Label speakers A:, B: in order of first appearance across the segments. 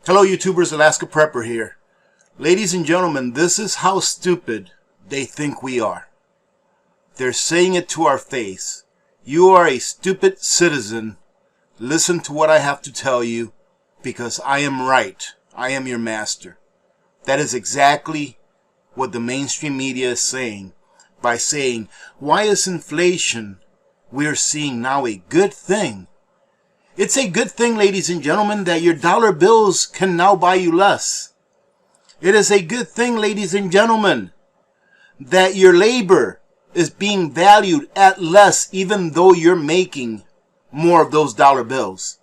A: Hello YouTubers, Alaska Prepper here. Ladies and gentlemen, this is how stupid they think we are. They're saying it to our face. You are a stupid citizen. Listen to what I have to tell you, because I am right. I am your master. That is exactly what the mainstream media is saying by saying, why is inflation we're seeing now a good thing? It's a good thing, ladies and gentlemen, that your dollar bills can now buy you less. It is a good thing, ladies and gentlemen, that your labor is being valued at less even though you're making more of those dollar bills.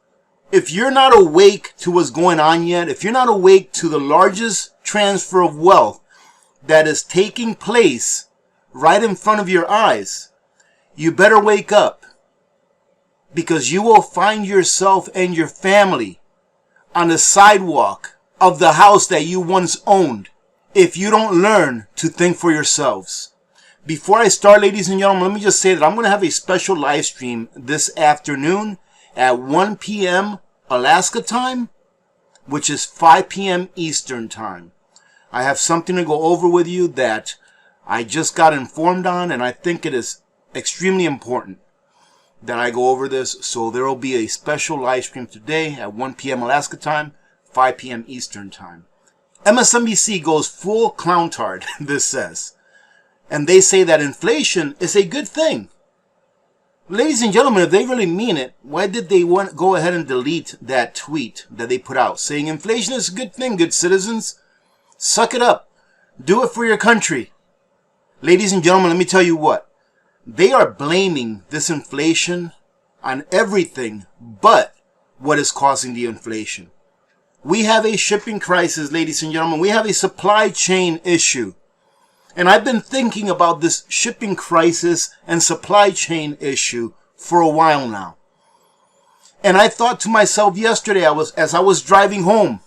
A: If you're not awake to what's going on yet, if you're not awake to the largest transfer of wealth that is taking place right in front of your eyes, you better wake up. Because you will find yourself and your family on the sidewalk of the house that you once owned if you don't learn to think for yourselves. Before I start, ladies and gentlemen, let me just say that I'm going to have a special live stream this afternoon at 1 p.m. Alaska time, which is 5 p.m. Eastern time. I have something to go over with you that I just got informed on, and I think it is extremely important that I go over this. So there will be a special live stream today at 1 p.m. Alaska time, 5 p.m. Eastern time. MSNBC goes full clown-tard, this says. And they say that inflation is a good thing. Ladies and gentlemen, if they really mean it, why did they go ahead and delete that tweet that they put out saying inflation is a good thing, good citizens? Suck it up. Do it for your country. Ladies and gentlemen, let me tell you what. They are blaming this inflation on everything but what is causing the inflation. We have a shipping crisis, ladies and gentlemen. We have a supply chain issue. And I've been thinking about this shipping crisis and supply chain issue for a while now. And I thought to myself yesterday, as I was driving home,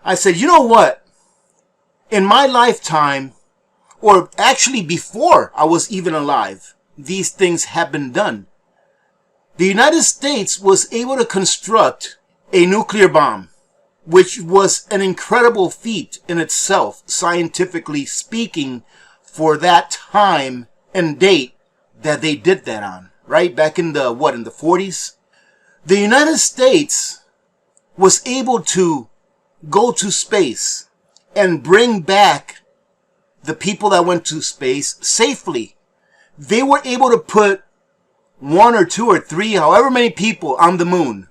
A: I said, you know what? In my lifetime, or actually before I was even alive, these things have been done. The United States was able to construct a nuclear bomb, which was an incredible feat in itself, scientifically speaking, for that time and date that they did that on, right? Back in the 40s? The United States was able to go to space and bring back the people that went to space safely. They were able to put 1 or 2 or 3, however many people on the moon.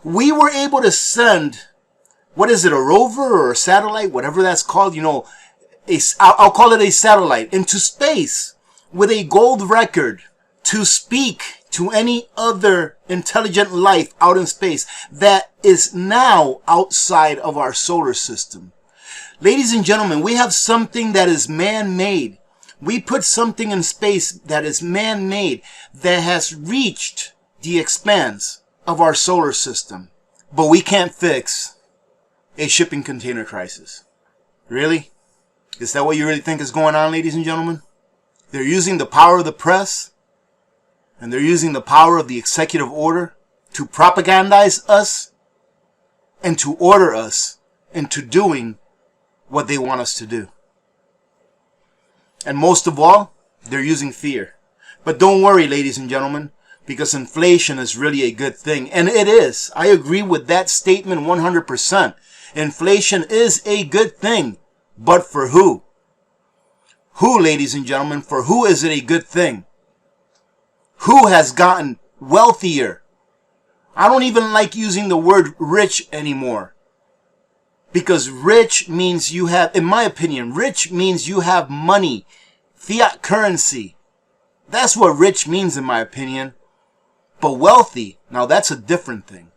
A: We were able to send, what is it, a rover or a satellite, whatever that's called, you know, I'll call it a satellite, into space with a gold record to speak to any other intelligent life out in space that is now outside of our solar system. Ladies and gentlemen, we have something that is man-made. We put something in space that is man-made, that has reached the expanse of our solar system. But we can't fix a shipping container crisis. Really? Is that what you really think is going on, ladies and gentlemen? They're using the power of the press, and they're using the power of the executive order to propagandize us and to order us into doing what they want us to do. And most of all, they're using fear. But don't worry, ladies and gentlemen, because inflation is really a good thing. And it is. I agree with that statement 100%. Inflation is a good thing. But for who? Who, ladies and gentlemen, for who is it a good thing? Who has gotten wealthier? I don't even like using the word rich anymore. Because rich means you have, in my opinion, rich means you have money, fiat currency. That's what rich means in my opinion. But wealthy, now that's a different thing.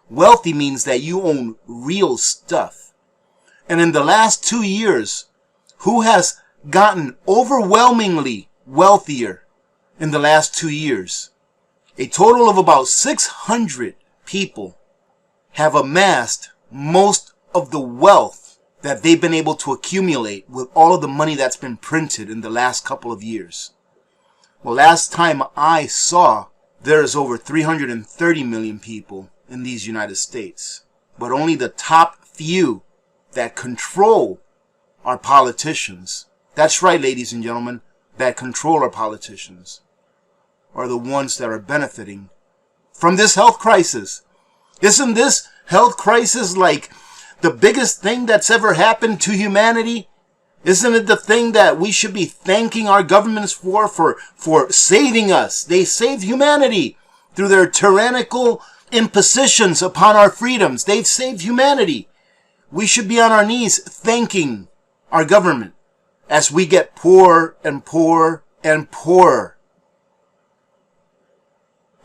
A: Wealthy means that you own real stuff. And in the last 2 years, who has gotten overwhelmingly wealthier in the last 2 years? A total of about 600 people have amassed most of the wealth that they've been able to accumulate with all of the money that's been printed in the last couple of years. Well, last time I saw, there's over 330 million people in these United States. But only the top few that control our politicians, that's right, ladies and gentlemen, that control our politicians, are the ones that are benefiting from this health crisis. Isn't this health crisis like the biggest thing that's ever happened to humanity? Isn't it the thing that we should be thanking our governments for saving us? They saved humanity through their tyrannical impositions upon our freedoms. They've saved humanity. We should be on our knees thanking our government as we get poorer and poorer and poorer.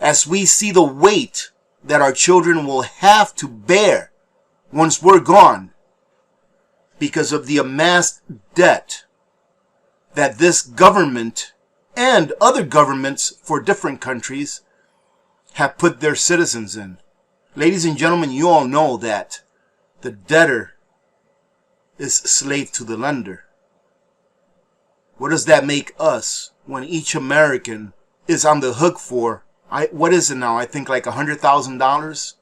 A: As we see the weight that our children will have to bear once we're gone because of the amassed debt that this government and other governments for different countries have put their citizens in. Ladies and gentlemen, you all know that the debtor is slave to the lender. What does that make us when each American is on the hook for, what is it now? I think like $100,000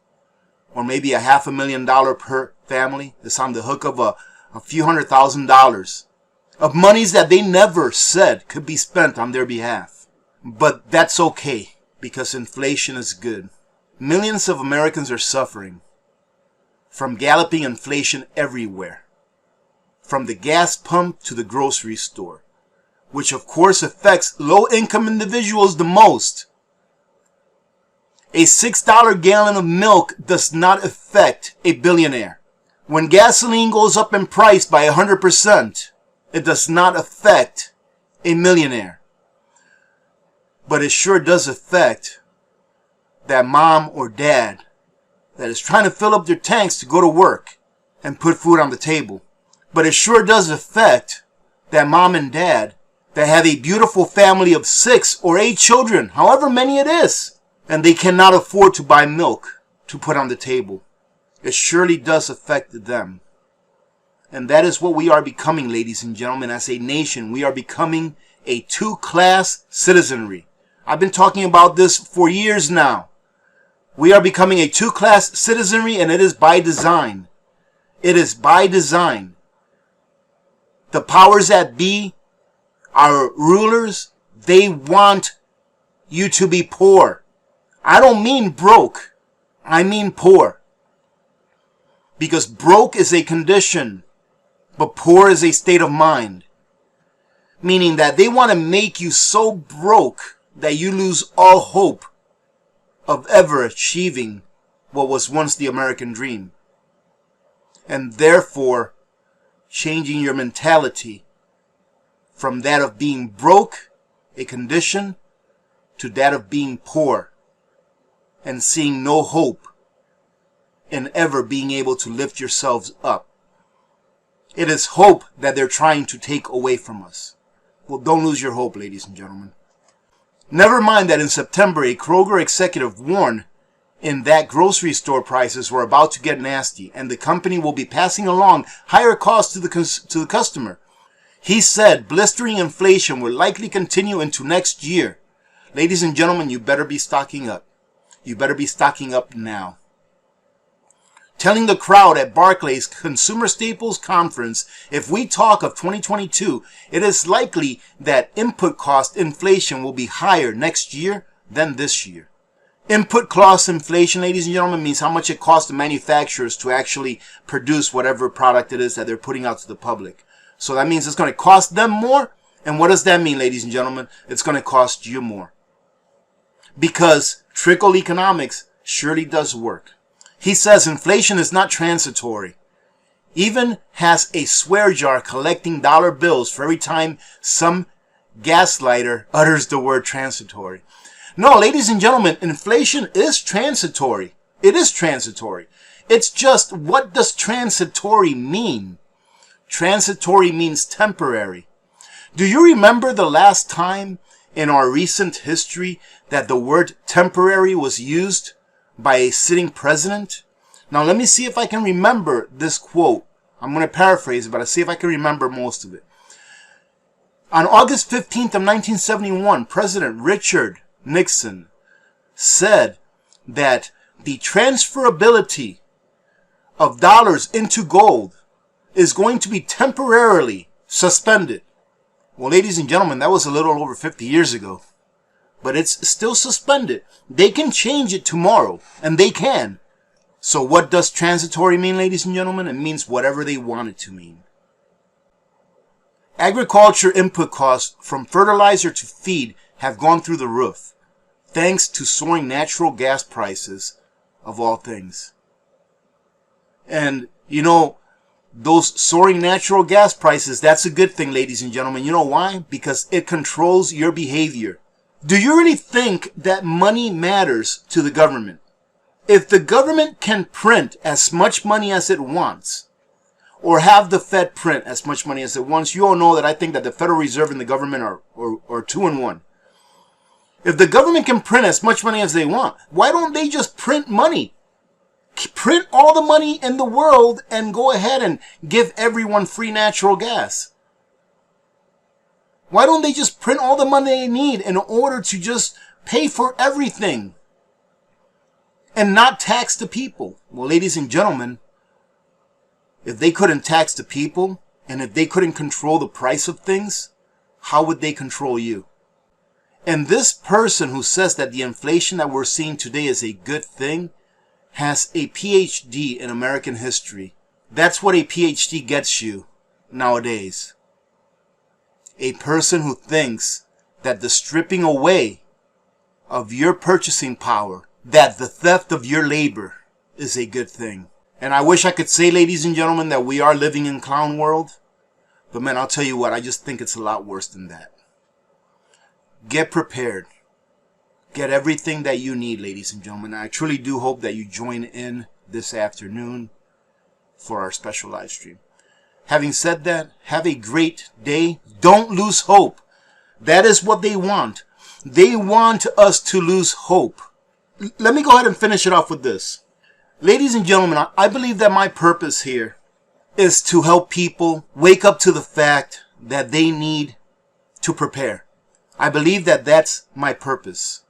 A: or maybe $500,000 per family is on the hook of a few $100,000 of monies that they never said could be spent on their behalf. But that's okay because inflation is good. Millions of Americans are suffering from galloping inflation everywhere, from the gas pump to the grocery store, which of course affects low-income individuals the most. A $6 gallon of milk does not affect a billionaire. When gasoline goes up in price by 100%, it does not affect a millionaire. But it sure does affect that mom or dad that is trying to fill up their tanks to go to work and put food on the table. But it sure does affect that mom and dad that have a beautiful family of 6 or 8 children, however many it is, and they cannot afford to buy milk to put on the table. It surely does affect them. And that is what we are becoming, ladies and gentlemen. As a nation, we are becoming a two-class citizenry. I've been talking about this for years now. We are becoming a two-class citizenry, and it is by design. It is by design. The powers that be, our rulers, they want you to be poor. I don't mean broke. I mean poor. Because broke is a condition, but poor is a state of mind. Meaning that they want to make you so broke that you lose all hope of ever achieving what was once the American dream. And therefore, changing your mentality from that of being broke, a condition, to that of being poor and seeing no hope in ever being able to lift yourselves up. It is hope that they're trying to take away from us. Well, don't lose your hope, ladies and gentlemen. Never mind that in September, a Kroger executive warned in that grocery store prices were about to get nasty and the company will be passing along higher costs to the customer. He said blistering inflation will likely continue into next year. Ladies and gentlemen, you better be stocking up. You better be stocking up now. Telling the crowd at Barclays Consumer Staples Conference, if we talk of 2022, it is likely that input cost inflation will be higher next year than this year. Input cost inflation, ladies and gentlemen, means how much it costs the manufacturers to actually produce whatever product it is that they're putting out to the public. So that means it's going to cost them more. And what does that mean, ladies and gentlemen? It's going to cost you more. Because trickle economics surely does work. He says inflation is not transitory. Even has a swear jar collecting dollar bills for every time some gaslighter utters the word transitory. No, ladies and gentlemen, inflation is transitory. It is transitory. It's just, what does transitory mean? Transitory means temporary. Do you remember the last time in our recent history that the word temporary was used by a sitting president? Now let me see if I can remember this quote. I'm going to paraphrase it, but I'll see if I can remember most of it. On August 15th of 1971, President Richard Nixon said that the transferability of dollars into gold is going to be temporarily suspended. Well, ladies and gentlemen, that was a little over 50 years ago. But it's still suspended. They can change it tomorrow, and they can. So what does transitory mean, ladies and gentlemen? It means whatever they want it to mean. Agriculture input costs from fertilizer to feed have gone through the roof, thanks to soaring natural gas prices, of all things. And, you know, those soaring natural gas prices, that's a good thing, ladies and gentlemen. You know why? Because it controls your behavior. Do you really think that money matters to the government? If the government can print as much money as it wants, or have the Fed print as much money as it wants, you all know that I think that the Federal Reserve and the government are two in one. If the government can print as much money as they want, why don't they just print money? Print all the money in the world and go ahead and give everyone free natural gas. Why don't they just print all the money they need in order to just pay for everything and not tax the people? Well, ladies and gentlemen, if they couldn't tax the people and if they couldn't control the price of things, how would they control you? And this person who says that the inflation that we're seeing today is a good thing has a PhD in American history. That's what a PhD gets you nowadays. A person who thinks that the stripping away of your purchasing power, that the theft of your labor is a good thing. And I wish I could say, ladies and gentlemen, that we are living in clown world. But man, I'll tell you what, I just think it's a lot worse than that. Get prepared. Get everything that you need, ladies and gentlemen. I truly do hope that you join in this afternoon for our special live stream. Having said that, have a great day. Don't lose hope. That is what they want. They want us to lose hope. Let me go ahead and finish it off with this. Ladies and gentlemen, I believe that my purpose here is to help people wake up to the fact that they need to prepare. I believe that that's my purpose,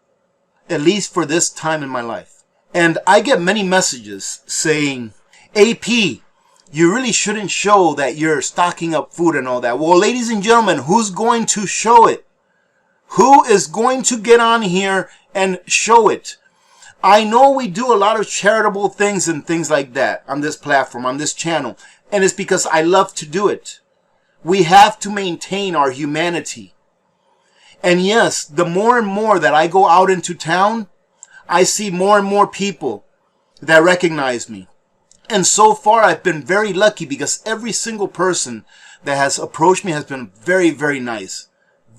A: at least for this time in my life. And I get many messages saying, AP, you really shouldn't show that you're stocking up food and all that. Well, ladies and gentlemen, who's going to show it? Who is going to get on here and show it? I know we do a lot of charitable things and things like that on this platform, on this channel. And it's because I love to do it. We have to maintain our humanity. And yes, the more and more that I go out into town, I see more and more people that recognize me. And so far, I've been very lucky because every single person that has approached me has been very, very nice.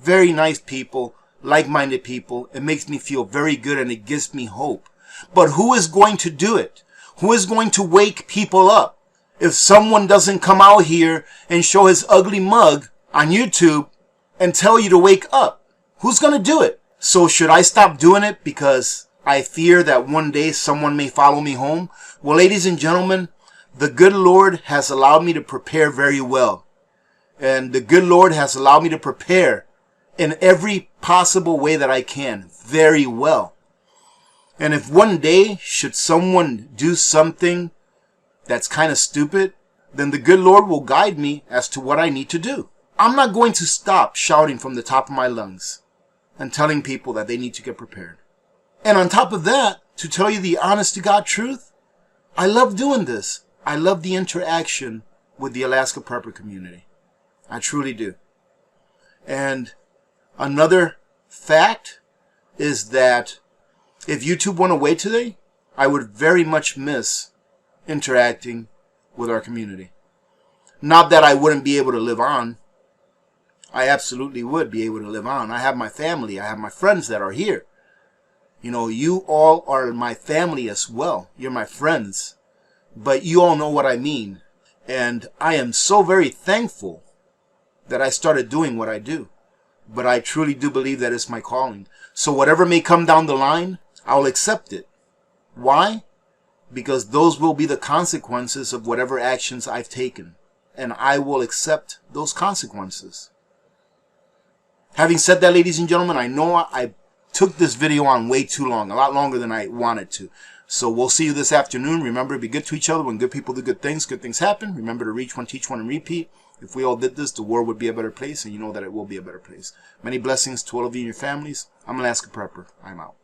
A: Very nice people, like-minded people. It makes me feel very good and it gives me hope. But who is going to do it? Who is going to wake people up? If someone doesn't come out here and show his ugly mug on YouTube and tell you to wake up, who's going to do it? So should I stop doing it because I fear that one day someone may follow me home? Well, ladies and gentlemen, the good Lord has allowed me to prepare very well. And the good Lord has allowed me to prepare in every possible way that I can very well. And if one day should someone do something that's kind of stupid, then the good Lord will guide me as to what I need to do. I'm not going to stop shouting from the top of my lungs and telling people that they need to get prepared. And on top of that, to tell you the honest to God truth, I love doing this. I love the interaction with the Alaska Prepper community. I truly do. And another fact is that if YouTube went away today, I would very much miss interacting with our community. Not that I wouldn't be able to live on. I absolutely would be able to live on. I have my family. I have my friends that are here. You know, you all are my family as well. You're my friends. But you all know what I mean. And I am so very thankful that I started doing what I do. But I truly do believe that it's my calling. So whatever may come down the line, I'll accept it. Why? Because those will be the consequences of whatever actions I've taken. And I will accept those consequences. Having said that, ladies and gentlemen, I know I took this video on way too long, a lot longer than I wanted to. So we'll see you this afternoon. Remember to be good to each other. When good people do good things happen. Remember to reach one, teach one, and repeat. If we all did this, the world would be a better place, and you know that it will be a better place. Many blessings to all of you and your families. I'm Alaska Prepper. I'm out.